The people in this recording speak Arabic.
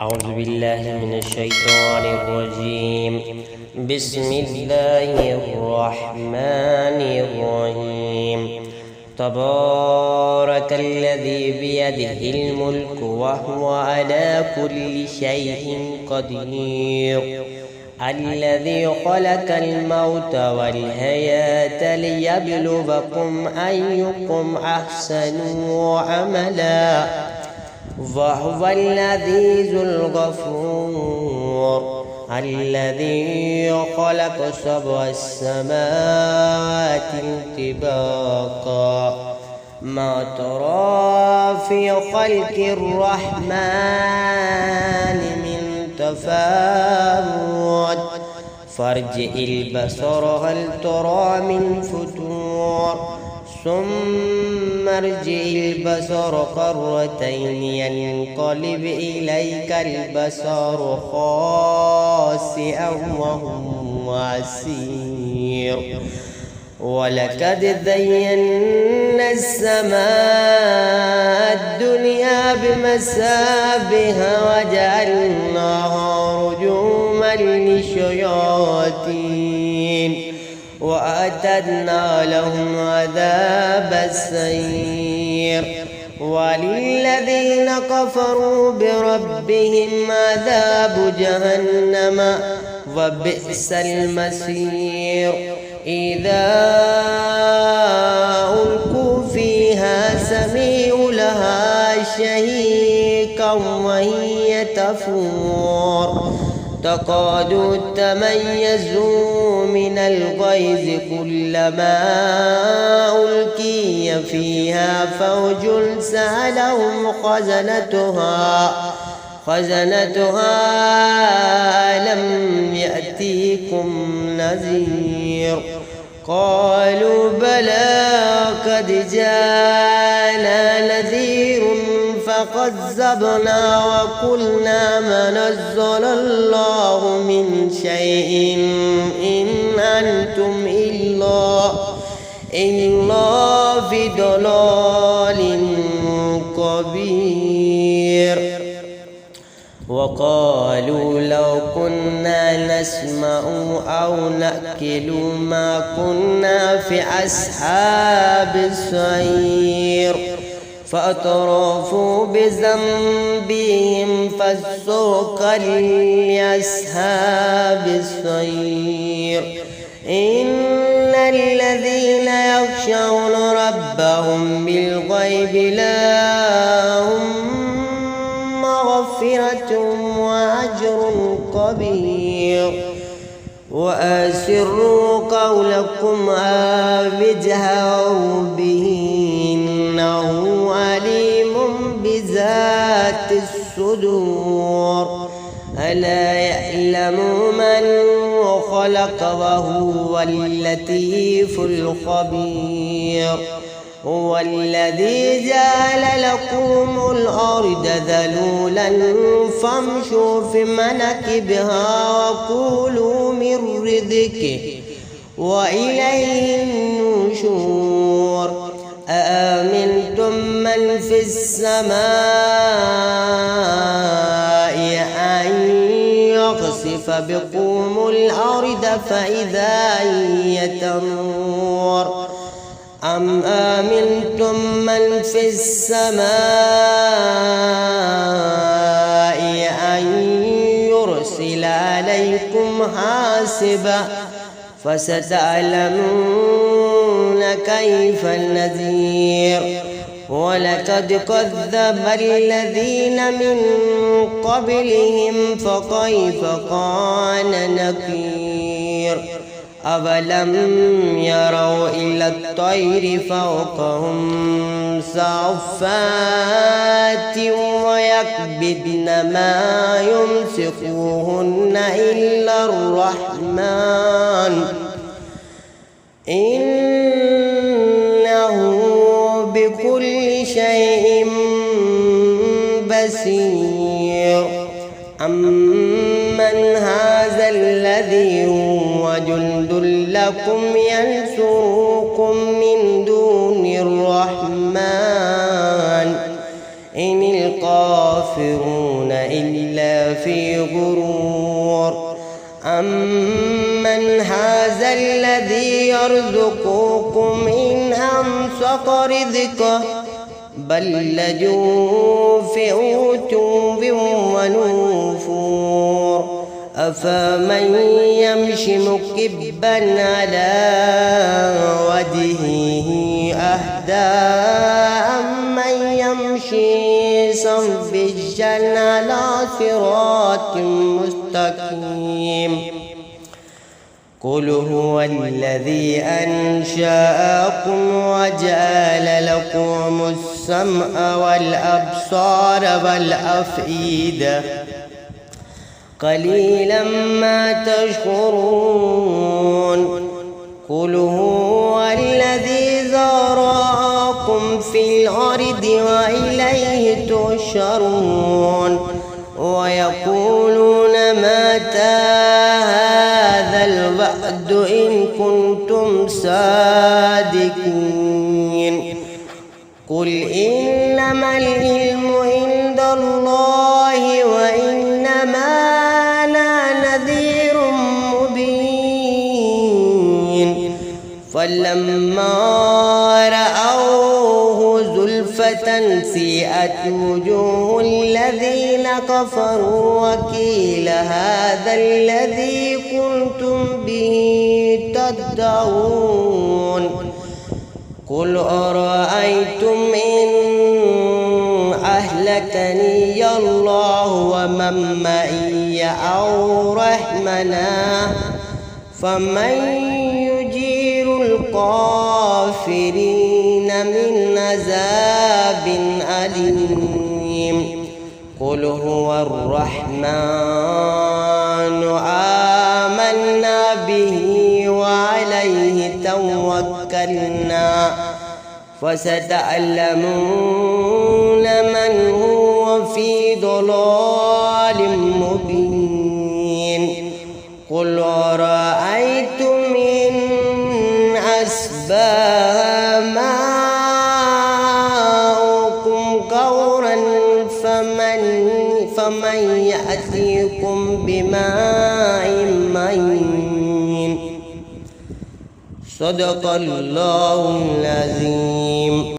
أعوذ بالله من الشيطان الرجيم. بسم الله الرحمن الرحيم. تبارك الذي بيده الملك وهو على كل شيء قدير. الذي خلق الموت والحياة ليبلوكم أيكم أحسن عملا وهو العزيز الغفور. الذي خلق سبع السماوات طباقا ما ترى في خلق الرحمن من تفاوت فارجع البصر هل ترى من فتور ثم ارجع البصر كرتين ينقلب إليك البصر خاسئا وهو حسير. ولقد زينا السماء الدنيا بمصابيح وجعلناها رجوما للشياطين وأعتدنا لهم عذاب السعير. وللذين كفروا بربهم عذاب جهنم وبئس المصير. إذا ألقوا فيها سمعوا لها شهيقا وهي تفور تكاد تميز من الغيظ كلما ألقي فيها فوج سألهم خزنتها ألم يأتيكم نذير. قالوا بلى قد جاءنا نذير فكذبنا وقلنا ما نزل الله من شيء إن أنتم إلا في ضلال كبير. وقالوا لو كنا نسمع أو نأكل ما كنا في أصحاب السعير. فاعترفوا بذنبهم فسحقا لأصحاب السعير. إن الذين يخشون ربهم بالغيب لهم مغفرة وأجر كبير. وأسروا قولكم أو اجهروا به إنه عليم بذات الصدور. ألا يعلم من خلق وهو اللطيف الخبير. هو الذي جعل لكم الأرض ذلولا فامشوا في مناكبها وكلوا من رزقه وإليه النشور. أأمنتم من في السماء أن يخسف بكم الأرض فإذا هي تمور أم آمنتم من في السماء أن يرسل عليكم حاسبا فستعلمون كيف النذير. ولقد كذب الذين من قبلهم فكيف كان نكير. أولم يروا إلى الطير فوقهم صافات ويكبدن ما يمسكوهن إلا الرحمن إنه بكل شيء بصير. أمن هذا الذي هو جند لكم ينصركم من دون الرحمن إن القى الكافرون إلا في غرور أمن هذا الذي يرزقكم إن أمسك رزقه بل لجوا في عتو ونفور أفمن يمشي مكبا على وجهه أهدى أمن يمشي صفيا على صراط مستقيم قل هو الذي أنشأكم وجعل لكم السمع والأبصار والأفئدة قليلا ما تشكرون قل هو الذي ذرأكم في الأرض وإليه تحشرون ويقولون متى هذا الوعد إن كنتم صادقين قل إنما العلم عند الله وإنما أنا نذير مبين فلما رأوه زلفة سيئت وجوه الذين كفروا وقيل هذا الذي كنتم به تدعون قل أرأيتم إن أهلكني الله ومن معي أو رحمنا فمن يجير الكافرين من عذاب أليم قل هو الرحمن آمنا به وعليه توكلنا فستعلمون من هو في ضلال مبين قل أرأيتم إن أصبح ماؤكم غورا فمن يأتيكم بماء معين صدق الله العظيم.